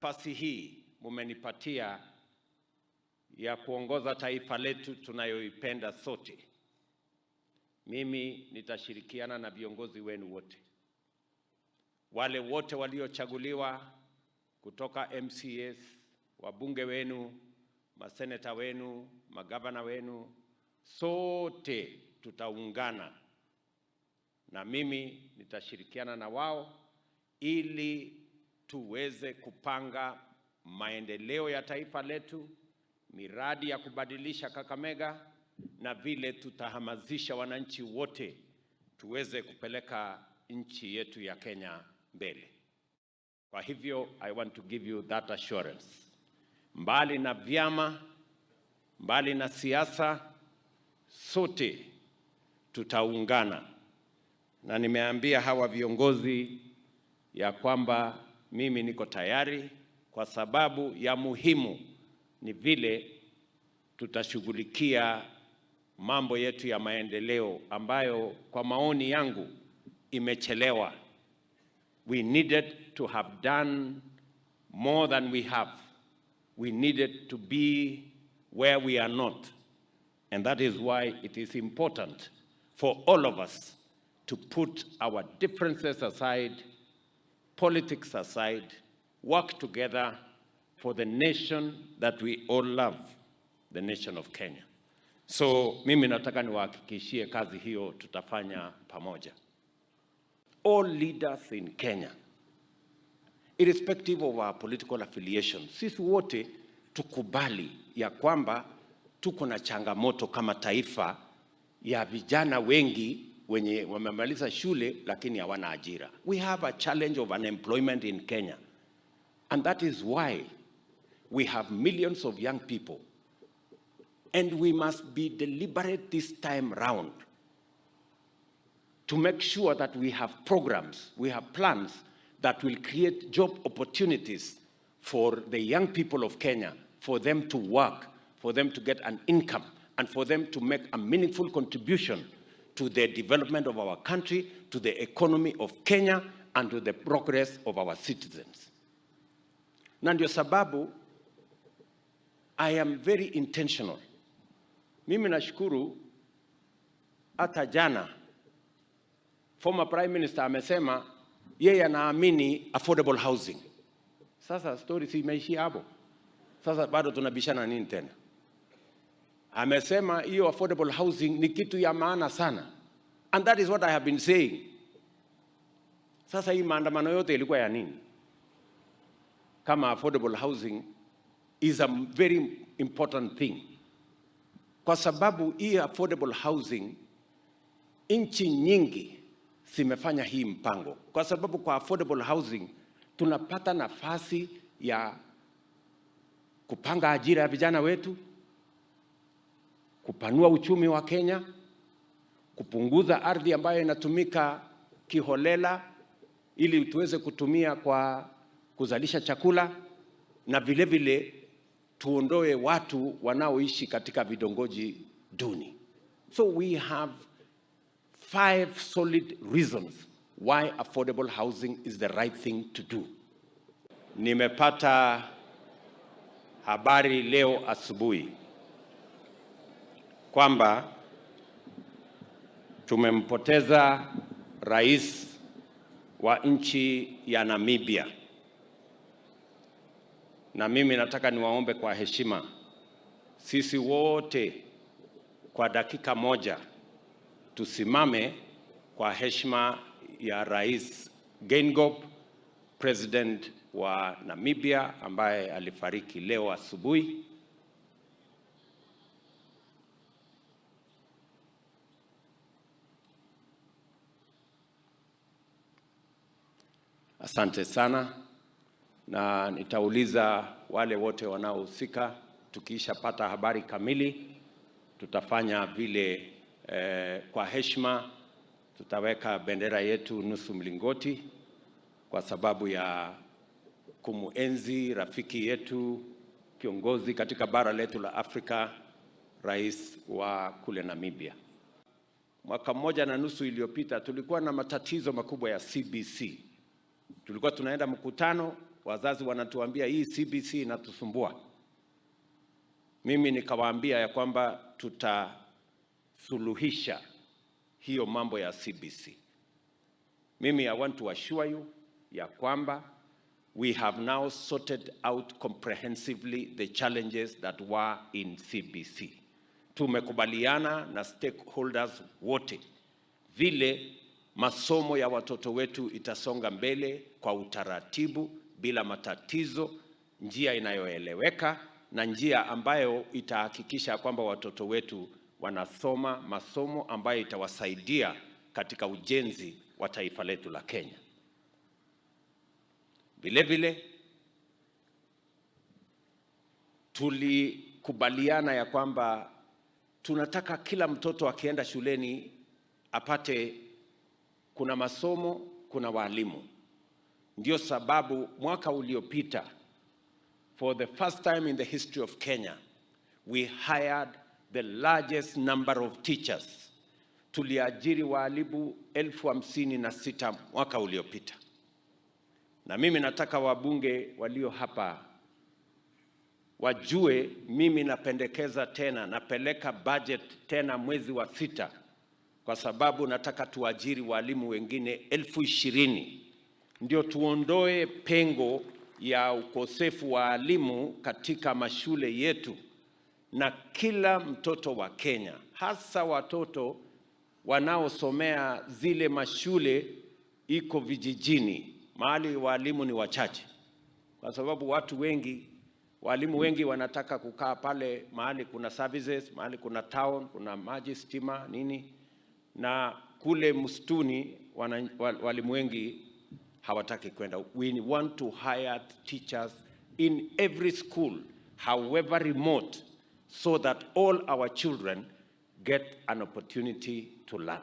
Nafasi hii mumenipatia ya kuongoza taifa letu tunayoipenda sote. Mimi nitashirikiana na viongozi wenu wote, wale wote waliochaguliwa kutoka MCAs, wabunge wenu, maseneta wenu, magavana wenu, sote tutaungana na mimi nitashirikiana na wao ili tuweze kupanga maendeleo ya taifa letu, miradi ya kubadilisha Kakamega, na vile tutahamasisha wananchi wote tuweze kupeleka nchi yetu ya Kenya mbele. Kwa hivyo I want to give you that assurance. Mbali na vyama, mbali na siasa, sote tutaungana. Na nimeambia hawa viongozi ya kwamba mimi niko tayari, kwa sababu ya muhimu ni vile tutashughulikia mambo yetu ya maendeleo ambayo kwa maoni yangu imechelewa. We needed to have done more than we have. We needed to be where we are not. And that is why it is important for all of us to put our differences aside, politics aside, work together for the nation that we all love, the nation of Kenya. So mimi nataka niwahakikishie kazi hiyo tutafanya pamoja. All leaders in Kenya, irrespective of our political affiliations, sisi wote tukubali ya kwamba tuko na changamoto kama taifa ya vijana wengi wenye wamemaliza shule lakini hawana ajira. We have a challenge of unemployment in Kenya. And that is why we have millions of young people. And we must be deliberate this time round to make sure that we have programs, we have plans that will create job opportunities for the young people of Kenya, for them to work, for them to get an income, and for them to make a meaningful contribution to the development of our country, to the economy of Kenya, and to the progress of our citizens. Na ndio sababu I am very intentional. Mimi nashukuru hata jana former Prime Minister amesema yeye anaamini affordable housing. Sasa story si imeishi hapo. Sasa bado tunabishana nini tena? Amesema hiyo affordable housing ni kitu ya maana sana. And that is what I have been saying. Sasa hii maandamano yote ilikuwa ya nini? Kama affordable housing is a very important thing. Kwa sababu hii affordable housing, nchi nyingi zimefanya hii mpango. Kwa sababu kwa affordable housing tunapata nafasi ya kupanga ajira ya vijana wetu, kupanua uchumi wa Kenya, kupunguza ardhi ambayo inatumika kiholela ili tuweze kutumia kwa kuzalisha chakula, na vile vile tuondoe watu wanaoishi katika vitongoji duni. So we have 5 solid reasons why affordable housing is the right thing to do. Nimepata habari leo asubuhi kwamba tumempoteza rais wa nchi ya Namibia. Na mimi nataka niwaombe kwa heshima, sisi wote kwa dakika moja tusimame kwa heshima ya Rais Geingob, President wa Namibia ambaye alifariki leo asubuhi. Asante sana, na nitauliza wale wote wanaohusika, tukiisha pata habari kamili tutafanya vile kwa heshima tutaweka bendera yetu nusu mlingoti kwa sababu ya kumuenzi rafiki yetu, kiongozi katika bara letu la Afrika, rais wa kule Namibia. Mwaka 1.5 iliyopita tulikuwa na matatizo makubwa ya CBC. Tulikuwa tunaenda mkutano, wazazi wanatuambia hii CBC inatusumbua. Mimi nikawaambia ya kwamba tutasuluhisha hiyo mambo ya CBC. Mimi I want to assure you ya kwamba we have now sorted out comprehensively the challenges that were in CBC. Tumekubaliana na stakeholders wote vile masomo ya watoto wetu itasonga mbele kwa utaratibu, bila matatizo, njia inayoeleweka na njia ambayo itahakikisha kwamba watoto wetu wanasoma masomo ambayo itawasaidia katika ujenzi wa taifa letu la Kenya. Vile vile tulikubaliana ya kwamba tunataka kila mtoto akienda shuleni apate kuna masomo, kuna walimu. Ndio sababu mwaka uliopita, for the first time in the history of Kenya, we hired the largest number of teachers. Tuliajiri walimu 56,000 mwaka uliopita. Na mimi nataka wabunge walio hapa wajue, mimi napendekeza tena, napeleka budget tena mwezi wa 6, kwa sababu nataka tuajiri walimu wengine 20,000. Ndio tuondoe pengo ya ukosefu wa walimu katika mashule yetu, na kila mtoto wa Kenya, hasa watoto wanaosomea zile mashule iko vijijini, mahali walimu ni wachache, kwa sababu walimu wengi wanataka kukaa pale mahali kuna services, mahali kuna town, kuna maji, stima, nini, na kule msituni walimu wengi hawataki kwenda. We want to hire teachers in every school, however remote, so that all our children get an opportunity to learn.